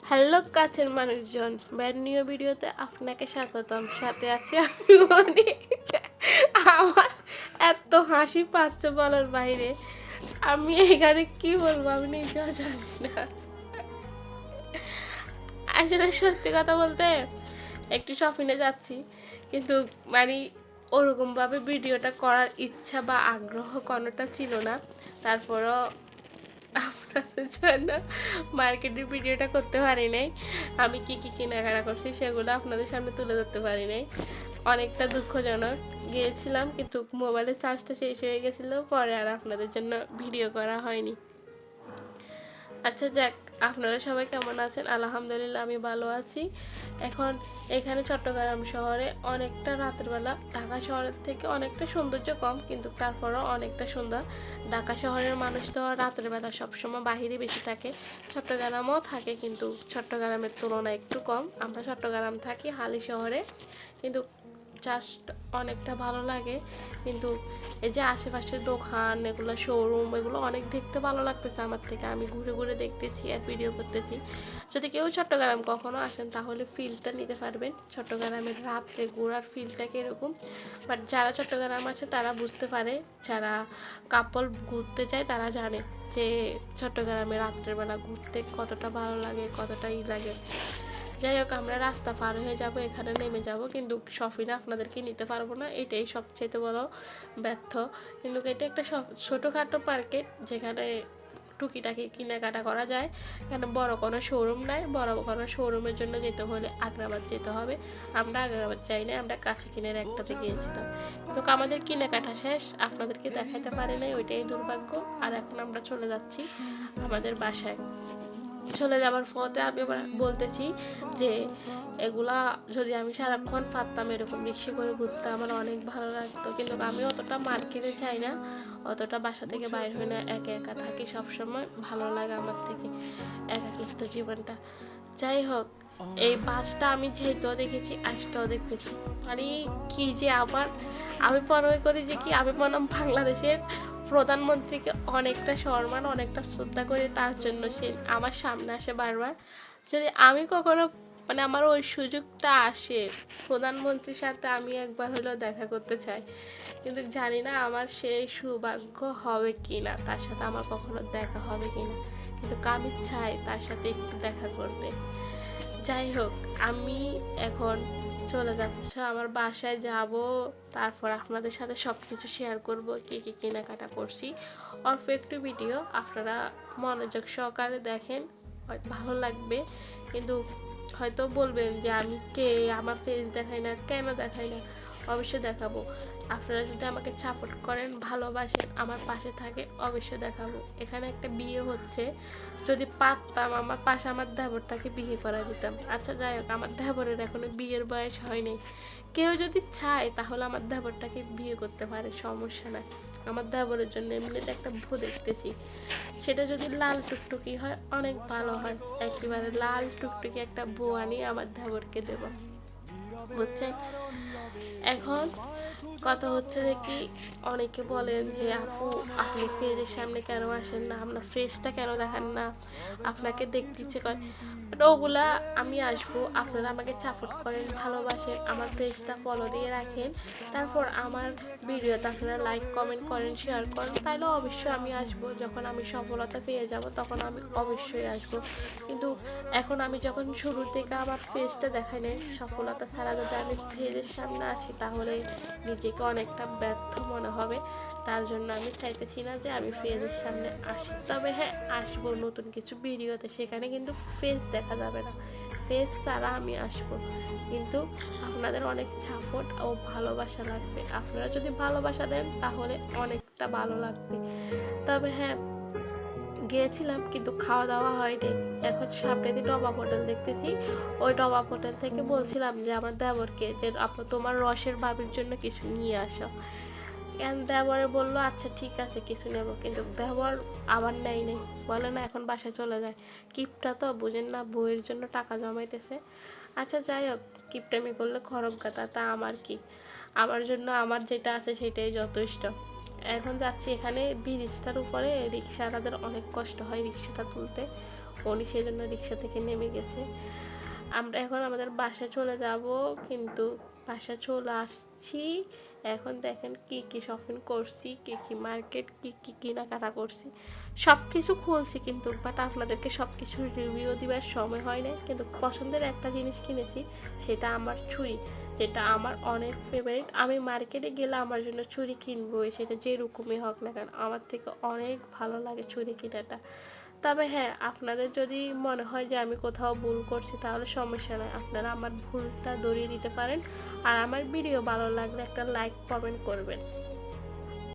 Hello কাছের মানুষজন, brand new ভিডিওতে আপনাকে স্বাগতম। সাথে আছে আমি মনি। আমার এত হাসি পাচ্ছে বলার বাইরে। আমি এখানে কি বলবো আমি নিজেও জানি না। আসলে সত্যি কথা বলতে একটু শপিংয়ে যাচ্ছি, কিন্তু মানে ওরকমভাবে ভিডিওটা করার ইচ্ছা বা আগ্রহ কোনোটা ছিল না। তারপরও আপনাদের জন্য মার্কেটের ভিডিওটা করতে পারি নাই। আমি কি কি কেনাকাটা করছি সেগুলো আপনাদের সামনে তুলে ধরতে পারি নাই। অনেকটা দুঃখজনক। গিয়েছিলাম কিন্তু মোবাইলের চার্জটা শেষ হয়ে গেছিলো, পরে আর আপনাদের জন্য ভিডিও করা হয়নি। আচ্ছা যাক, আপনারা সবাই কেমন আছেন? আলহামদুলিল্লাহ আমি ভালো আছি। এখন এখানে চট্টগ্রাম শহরে অনেকটা রাতের বেলা ঢাকা শহরের থেকে অনেকটা সৌন্দর্য কম, কিন্তু তারপরও অনেকটা সুন্দর। ঢাকা শহরের মানুষ তো রাতের বেলা সবসময় বাহিরে বেশি থাকে, চট্টগ্রামও থাকে কিন্তু চট্টগ্রামের তুলনায় একটু কম। আমরা চট্টগ্রাম থাকি হালি শহরে, কিন্তু জাস্ট অনেকটা ভালো লাগে। কিন্তু এই যে আশেপাশের দোকান, এগুলো শোরুম, এগুলো অনেক দেখতে ভালো লাগতেছে আমার থেকে। আমি ঘুরে ঘুরে দেখতেছি আর ভিডিও করতেছি। যদি কেউ চট্টগ্রাম কখনো আসেন তাহলে ফিলটা নিতে পারবেন, চট্টগ্রামের রাত্রে ঘোরার ফিলটা কীরকম। বাট যারা চট্টগ্রাম আছে তারা বুঝতে পারে, যারা কাপল ঘুরতে যায় তারা জানে যে চট্টগ্রামে রাত্রেবেলা ঘুরতে কতটা ভালো লাগে, কতটা লাগে। যাই হোক, আমরা রাস্তা পার হয়ে যাব, এখানে নেমে যাব, কিন্তু শপিংয়ে আপনাদেরকে নিতে পারবো না, এটাই সবচেয়ে বড় ব্যর্থ। কিন্তু এটা একটা ছোটোখাটো মার্কেট যেখানে টুকিটাকি কেনাকাটা করা যায়। এখানে বড় কোনো শোরুম নাই, বড় কোনো শোরুমের জন্য যেতে হলে আগ্রাবাদ যেতে হবে। আমরা আগ্রাবাদ যাই না, আমরা কাছে কিনের একটাতে গিয়েছিলাম, কিন্তু আমাদের কেনাকাটা শেষ, আপনাদেরকে দেখাতে পারি নাই, ওইটাই দুর্ভাগ্য। আর এখন আমরা চলে যাচ্ছি আমাদের বাসায়। চলে যাবার পথে আমি বলতেছি যে এগুলা যদি আমি সারাক্ষণ পারতাম এরকম রিক্সা করে ঘুরতে আমার অনেক ভালো লাগতো, কিন্তু আমি অতটা মার্কেটে যাই না, অতটা বাসা থেকে বাইর হই না, একা একা থাকি সবসময়। ভালো লাগে আমার থেকে একাকিত্ব জীবনটা। যাই হোক, এই বাসটা আমি যেহেতু দেখেছি, আসটাও দেখতেছি, মানে কি যে আমি মনে করি যে কি আমি মনে বাংলাদেশের প্রধানমন্ত্রীকে অনেকটা সম্মান, অনেকটা শ্রদ্ধা করি, তার জন্য সে আমার সামনে আসে বারবার। যদি আমি কখনো আমার ওই সুযোগটা আসে, প্রধানমন্ত্রীর সাথে আমি একবার হলেও দেখা করতে চাই, কিন্তু জানি না আমার সেই সৌভাগ্য হবে কি না, তার সাথে আমার কখনো দেখা হবে কি না, কিন্তু আমি চাই তার সাথে একটু দেখা করতে। যাই হোক, আমি এখন চলে যাচ্ছি আমার বাসায় যাব, তারপর আপনাদের সাথে সব কিছু শেয়ার করব, কী কী কেনাকাটা করছি। অল্প একটু ভিডিও, আপনারা মনোযোগ সহকারে দেখেন, হয়তো ভালো লাগবে। কিন্তু হয়তো বলবেন যে আমি কে, আমার ফেস দেখাই না কেন, দেখাই না, অবশ্যই দেখাবো। আপনারা যদি আমাকে সাপোর্ট করেন, ভালোবাসেন, আমার পাশে থাকে, অবশ্যই দেখাবো। এখানে একটা বিয়ে হচ্ছে, যদি পারতাম আমার পাশে আমার দেবরটাকে বিয়ে করা দিতাম। আচ্ছা যাই হোক, আমার দেবরের এখনো বিয়ের বয়স হয়নি, কেউ যদি চায় তাহলে আমার দেবরটাকে বিয়ে করতে পারে, সমস্যা নাই। আমার দেবরের জন্য এমনিতে একটা বউ দেখতেছি, সেটা যদি লাল টুকটুকি হয় অনেক ভালো হয়, একেবারে লাল টুকটুকি একটা বউ আনি আমার দেবরকে দেব, বুঝছে। এখন কথা হচ্ছে যে কি, অনেকে বলেন যে আপু আপনি ফ্রেজের সামনে কেন আসেন না, আপনার ফ্রেজটা কেন দেখান না, আপনাকে দেখতে ইচ্ছে করে। বাট ওগুলা আমি আসবো, আপনারা আমাকে সাপোর্ট করেন, ভালোবাসেন, আমার ফ্রেজটা ফলো দিয়ে রাখেন, তারপর আমার ভিডিওতে আপনারা লাইক কমেন্ট করেন, শেয়ার করেন, তাহলে অবশ্যই আমি আসবো। যখন আমি সফলতা পেয়ে যাব তখন আমি অবশ্যই আসবো। কিন্তু এখন আমি যখন শুরু থেকে আমার ফেসটা দেখাই নাই, সফলতা ছাড়া যদি আমি ফেজের সামনে আসি তাহলে নিজেকে অনেকটা ব্যর্থ মনে হবে। তার জন্য আমি চাইতেছি না যে আমি ফেজের সামনে আসি। তবে হ্যাঁ, আসবো নতুন কিছু ভিডিওতে, সেখানে কিন্তু ফেস দেখা যাবে না, ফেস ছাড়া আমি আসবো। কিন্তু আপনাদের অনেক সাপোর্ট ও ভালোবাসা লাগবে, আপনারা যদি ভালোবাসা দেন তাহলে অনেকটা ভালো লাগবে। তবে হ্যাঁ, গিয়েছিলাম কিন্তু খাওয়া দাওয়া হয়নি। এখন সামনে দিয়ে ডবা হোটেল দেখতেছি, ওই ডবা হোটেল থেকে বলছিলাম যে আমার দেবরকে যে আপু তোমার রসের ভাবির জন্য কিছু নিয়ে আসো। কেন দেবরে বললো আচ্ছা ঠিক আছে কিছু নেবো, কিন্তু দেবর আবার নেই, বলে না এখন বাসায় চলে যায়। কিপটা তো বুঝেন না, বইয়ের জন্য টাকা জমাইতেছে। আচ্ছা যাই হোক, কিপটামি করলে খরক গাতা, তা আমার কি, আমার জন্য আমার যেটা আছে সেটাই যথেষ্ট। এখন যাচ্ছি, এখানে ব্রিজটার উপরে রিক্সাওয়ালাদের অনেক কষ্ট হয় রিক্সাটা তুলতে, উনি সেই জন্য রিক্সা থেকে নেমে গেছে। আমরা এখন আমাদের বাসায় চলে যাব, কিন্তু বাসায় চলে আসছি। এখন দেখেন কি কি শপিং করছি, কি কি মার্কেট, কি কি কেনাকাটা করছি, সব কিছু খুলছি, কিন্তু বাট আপনাদেরকে সব কিছু রিভিউ দেওয়ার সময় হয় না। কিন্তু পছন্দের একটা জিনিস কিনেছি, সেটা আমার ছুরি, যেটা আমার অনেক ফেভারিট। আমি মার্কেটে গেলে আমার জন্য ছুরি কিনবই, সেটা যেরকমই হোক না কেন, আমার থেকে অনেক ভালো লাগে ছুরি কেনাটা। তবে হ্যাঁ, আপনাদের যদি মনে হয় যে আমি কোথাও ভুল করছি, তাহলে সমস্যা নয়, আপনারা আমার ভুলটা ধরিয়ে দিতে পারেন। আর আমার ভিডিও ভালো লাগলে একটা লাইক কমেন্ট করবেন।